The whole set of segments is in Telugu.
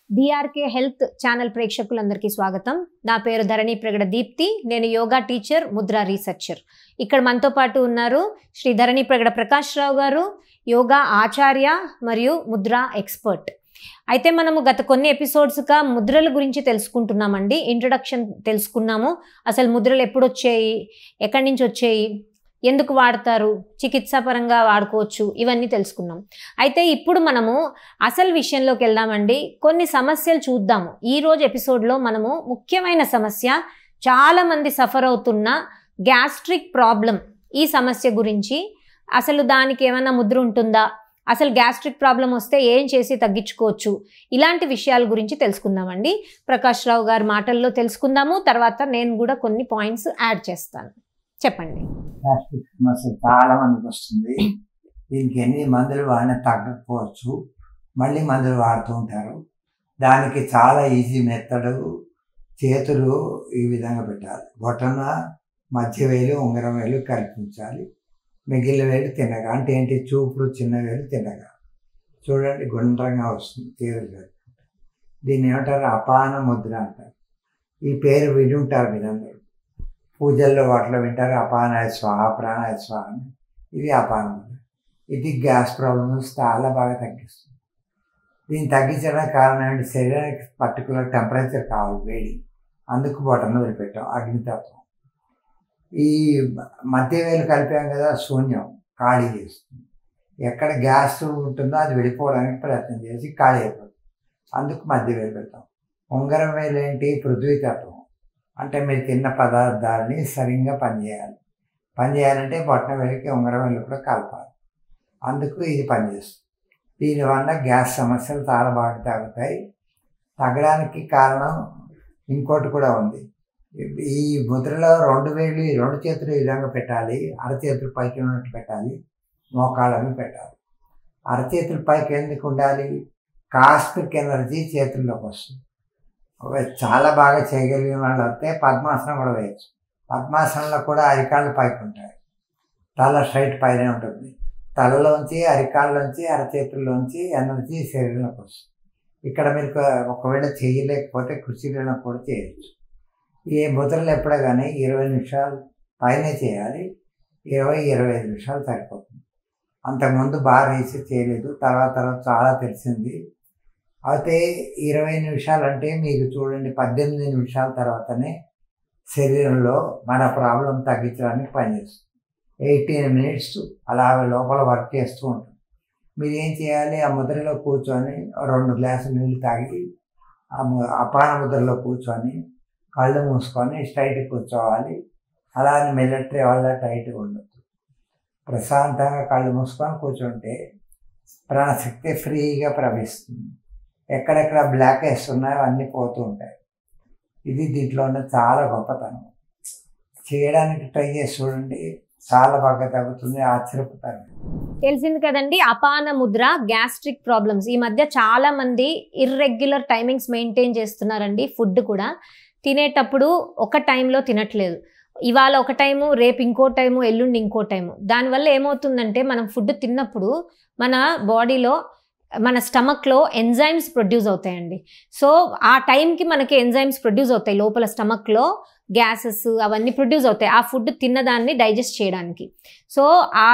బీఆర్కే హెల్త్ ఛానల్ ప్రేక్షకులందరికీ స్వాగతం. నా పేరు ధరణి ప్రగడ దీప్తి. నేను యోగా టీచర్, ముద్రా రీసెర్చర్. ఇక్కడ మనతో పాటు ఉన్నారు శ్రీ ధరణి ప్రగడ ప్రకాష్ రావు గారు, యోగా ఆచార్య మరియు ముద్రా ఎక్స్పర్ట్. అయితే మనము గత కొన్ని ఎపిసోడ్స్గా ముద్రల గురించి తెలుసుకుంటున్నామండి. ఇంట్రొడక్షన్ తెలుసుకున్నాము. అసలు ముద్రలు ఎప్పుడు వచ్చాయి, ఎక్కడి నుంచి వచ్చాయి, ఎందుకు వాడతారు, చికిత్సా పరంగా వాడుకోవచ్చు, ఇవన్నీ తెలుసుకున్నాం. అయితే ఇప్పుడు మనము అసలు విషయంలోకి వెళ్దామండి. కొన్ని సమస్యలు చూద్దాము. ఈరోజు ఎపిసోడ్లో మనము ముఖ్యమైన సమస్య, చాలామంది సఫర్ అవుతున్న గ్యాస్ట్రిక్ ప్రాబ్లం, ఈ సమస్య గురించి, అసలు దానికి ఏమైనా ముద్ర ఉంటుందా, అసలు గ్యాస్ట్రిక్ ప్రాబ్లం వస్తే ఏం చేసి తగ్గించుకోవచ్చు, ఇలాంటి విషయాల గురించి తెలుసుకుందామండి. ప్రకాష్ రావు గారి మాటల్లో తెలుసుకుందాము. తర్వాత నేను కూడా కొన్ని పాయింట్స్ యాడ్ చేస్తాను. చెప్పండి. గ్యాస్ట్రిక్ సమస్య చాలా మందికి వస్తుంది. దీనికి ఎన్ని మందులు వాడినా తగ్గకపోవచ్చు, మళ్ళీ మందులు వాడుతూ ఉంటారు. దానికి చాలా ఈజీ మెథడ్, చేతులు ఈ విధంగా పెట్టాలి. బొటన, మధ్య వేలు, ఉంగరం వేలు కల్పించాలి. మిగిలిన వేలు తిన్నగా, అంటే ఏంటి, చూపులు చిన్న వేలు తిన్నగా. చూడండి, గుండ్రంగా వస్తుంది చేతులు కలుపుకుంటే. దీన్ని ఏమంటారు, అపాన ముద్ర అంటారు. ఈ పేరు విని ఉంటారు మీరందరూ, పూజల్లో వాటిలో వింటారు. అపానాయ స్వాహ, ప్రాణాయ స్వాహ అని. ఇది అపాన ముద్ర. ఇది గ్యాస్ ప్రాబ్లమ్స్ చాలా బాగా తగ్గిస్తుంది. దీన్ని తగ్గించడానికి కారణం ఏంటి, శరీరానికి పర్టికులర్ టెంపరేచర్ కావాలి, వేడి. అందుకు బొటన వదిలిపెట్టాం, అగ్నితత్వం. ఈ మధ్య వేలు కలిపాం కదా, శూన్యం, ఖాళీ చేస్తుంది. ఎక్కడ గ్యాస్ ఉంటుందో అది వెళ్ళిపోవడానికి ప్రయత్నం చేసి ఖాళీ అయిపోతుంది. అందుకు మధ్య వేలు పెడతాం. ఉంగరం వేలు ఏంటి, పృథ్వీతత్వం. అంటే మీరు తిన్న పదార్థాలని సరిగ్గా పనిచేయాలి. పనిచేయాలంటే బొటన వేలికి ఉంగరం వేలు కూడా కలపాలి. అందుకు ఇది పనిచేస్తుంది. దీనివల్ల గ్యాస్ సమస్యలు చాలా బాగా తగ్గుతాయి. తగ్గడానికి కారణం ఇంకోటి కూడా ఉంది. ఈ ముద్రలో రెండు వేలు, రెండు చేతులు ఈ విధంగా పెట్టాలి. అరచేతులు పైకి ఉన్నట్టు పెట్టాలి, మోకాళ్ళని పెట్టాలి. అరచేతులు పైకి ఎందుకు ఉండాలి, కాస్మిక్ ఎనర్జీ చేతుల్లోకి వస్తుంది. చాలా బాగా చేయగలిగిన వాళ్ళు అయితే పద్మాసనం కూడా వేయచ్చు. పద్మాసనంలో కూడా అరికాళ్ళు పైకి ఉంటాయి, తల స్ట్రైట్ పైనే ఉంటుంది. తలలోంచి, అరికాళ్ళలోంచి, అరచేతుల్లోంచి ఎనర్జీ శరీరంలోకి వస్తుంది. ఇక్కడ మీరు ఒకవేళ చేయలేకపోతే కుర్చీలో కూడా చేయొచ్చు. ఈ ముద్రలు ఎప్పుడే కానీ 20 నిమిషాలు పైనే చేయాలి. 20-25 నిమిషాలు సరిపోతుంది. అంతకుముందు బాగా రీసెర్చ్ చేయలేదు, తర్వాత చాలా తెలిసింది. అయితే 20 నిమిషాలు అంటే మీకు చూడండి, 18 నిమిషాల తర్వాతనే శరీరంలో మన ప్రాబ్లం తగ్గించడానికి పనిచేస్తుంది. 18 మినిట్స్ అలా లోపల వర్క్ చేస్తూ ఉంటుంది. మీరు ఏం చేయాలి, ఆ ముద్రలో కూర్చొని 2 గ్లాసులు నీళ్ళు తాగి, అపాన ముద్రలో కూర్చొని కళ్ళు మూసుకొని స్ట్రైట్ కూర్చోవాలి. అలానే మిలిటరీ వల్ల టైట్గా ఉండదు. ప్రశాంతంగా కళ్ళు మూసుకొని కూర్చుంటే ప్రాణశక్తి ఫ్రీగా ప్రవహిస్తుంది. ఎక్కడెక్కడ బ్లాక్ హెడ్స్ ఉన్నాయో అన్నీ పోతూ ఉంటాయి. ఇది దీంట్లో ఉన్న చాలా గొప్పతనం. చేయడానికి ట్రై చేసి చూడండి, చాలా బాగా తగ్గుతుంది, ఆశ్చర్యపోతారు. తెలిసింది కదండి, అపాన ముద్ర, గ్యాస్ట్రిక్ ప్రాబ్లమ్స్. ఈ మధ్య చాలా మంది ఇర్రెగ్యులర్ టైమింగ్స్ మెయింటైన్ చేస్తున్నారండి. ఫుడ్ కూడా తినేటప్పుడు ఒక టైంలో తినట్లేదు. ఇవాళ ఒక టైము, రేపు ఇంకో టైము, ఎల్లుండి ఇంకో టైము. దానివల్ల ఏమవుతుందంటే, మనం ఫుడ్ తిన్నప్పుడు మన బాడీలో, మన స్టమక్లో ఎంజైమ్స్ ప్రొడ్యూస్ అవుతాయండి. సో ఆ టైంకి మనకి ఎంజైమ్స్ ప్రొడ్యూస్ అవుతాయి లోపల స్టమక్లో, గ్యాసెస్ అవన్నీ ప్రొడ్యూస్ అవుతాయి ఆ ఫుడ్ తిన్నదాన్ని డైజెస్ట్ చేయడానికి. సో ఆ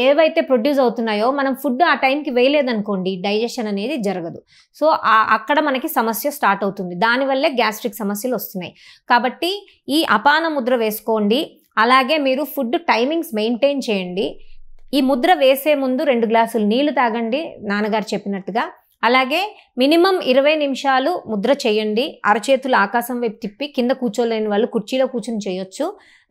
ఏవైతే ప్రొడ్యూస్ అవుతున్నాయో, మనం ఫుడ్ ఆ టైంకి వేయలేదనుకోండి, డైజెషన్ అనేది జరగదు. సో అక్కడ మనకి సమస్య స్టార్ట్ అవుతుంది. దానివల్లే గ్యాస్ట్రిక్ సమస్యలు వస్తున్నాయి. కాబట్టి ఈ అపాన ముద్ర వేసుకోండి. అలాగే మీరు ఫుడ్ టైమింగ్స్ మెయింటైన్ చేయండి. ఈ ముద్ర వేసే ముందు 2 గ్లాసులు నీళ్లు తాగండి, నాన్నగారు చెప్పినట్టుగా. అలాగే మినిమం 20 నిమిషాలు ముద్ర చేయండి. అరచేతులు ఆకాశం వైపు తిప్పి, కింద కూర్చోలేని వాళ్ళు కుర్చీలో కూర్చుని చేయొచ్చు.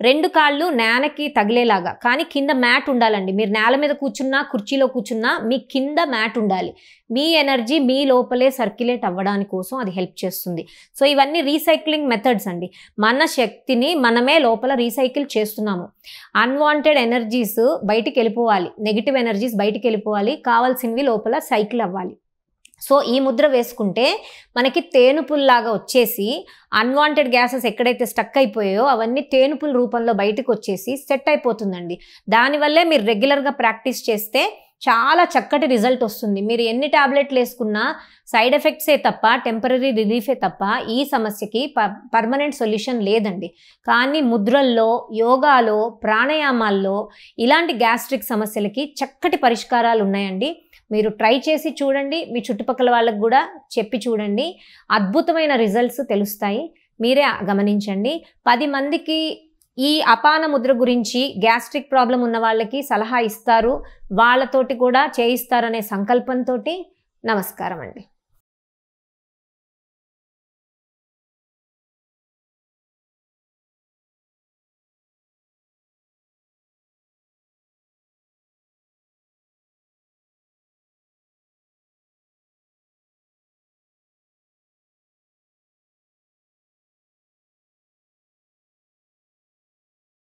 2 కాళ్ళు నేలకి తగిలేలాగా, కానీ కింద మ్యాట్ ఉండాలండి. మీరు నేల మీద కూర్చున్నా, కుర్చీలో కూర్చున్నా, మీ కింద మ్యాట్ ఉండాలి. మీ ఎనర్జీ మీ లోపలే సర్క్యులేట్ అవ్వడానికి కోసం అది హెల్ప్ చేస్తుంది. సో ఇవన్నీ రీసైక్లింగ్ మెథడ్స్ అండి. మన శక్తిని మనమే లోపల రీసైకిల్ చేస్తున్నాము. అన్వాంటెడ్ ఎనర్జీస్ బయటికి వెళ్ళిపోవాలి, నెగిటివ్ ఎనర్జీస్ బయటికి వెళ్ళిపోవాలి, కావాల్సినవి లోపల సైకిల్ అవ్వాలి. సో ఈ ముద్ర వేసుకుంటే మనకి తేనుపుల్లాగా వచ్చేసి, అన్వాంటెడ్ గ్యాసెస్ ఎక్కడైతే స్టక్ అయిపోయాయో అవన్నీ తేనుపుల రూపంలో బయటకు వచ్చేసి సెట్ అయిపోతుందండి. దానివల్లే మీరు రెగ్యులర్గా ప్రాక్టీస్ చేస్తే చాలా చక్కటి రిజల్ట్ వస్తుంది. మీరు ఎన్ని టాబ్లెట్లు వేసుకున్నా సైడ్ ఎఫెక్ట్సే తప్ప, టెంపరరీ రిలీఫే తప్ప ఈ సమస్యకి పర్మనెంట్ సొల్యూషన్ లేదండి. కానీ ముద్రల్లో, యోగాలో, ప్రాణాయామాల్లో ఇలాంటి గ్యాస్ట్రిక్ సమస్యలకి చక్కటి పరిష్కారాలు ఉన్నాయండి. మీరు ట్రై చేసి చూడండి, మీ చుట్టుపక్కల వాళ్ళకు కూడా చెప్పి చూడండి. అద్భుతమైన రిజల్ట్స్ తెలుస్తాయి, మీరే గమనించండి. 10 మందికి ఈ అపాన ముద్ర గురించి, గ్యాస్ట్రిక్ ప్రాబ్లం ఉన్న వాళ్ళకి సలహా ఇస్తారు, వాళ్ళతోటి కూడా చేయిస్తారనే సంకల్పంతో. నమస్కారం అండి.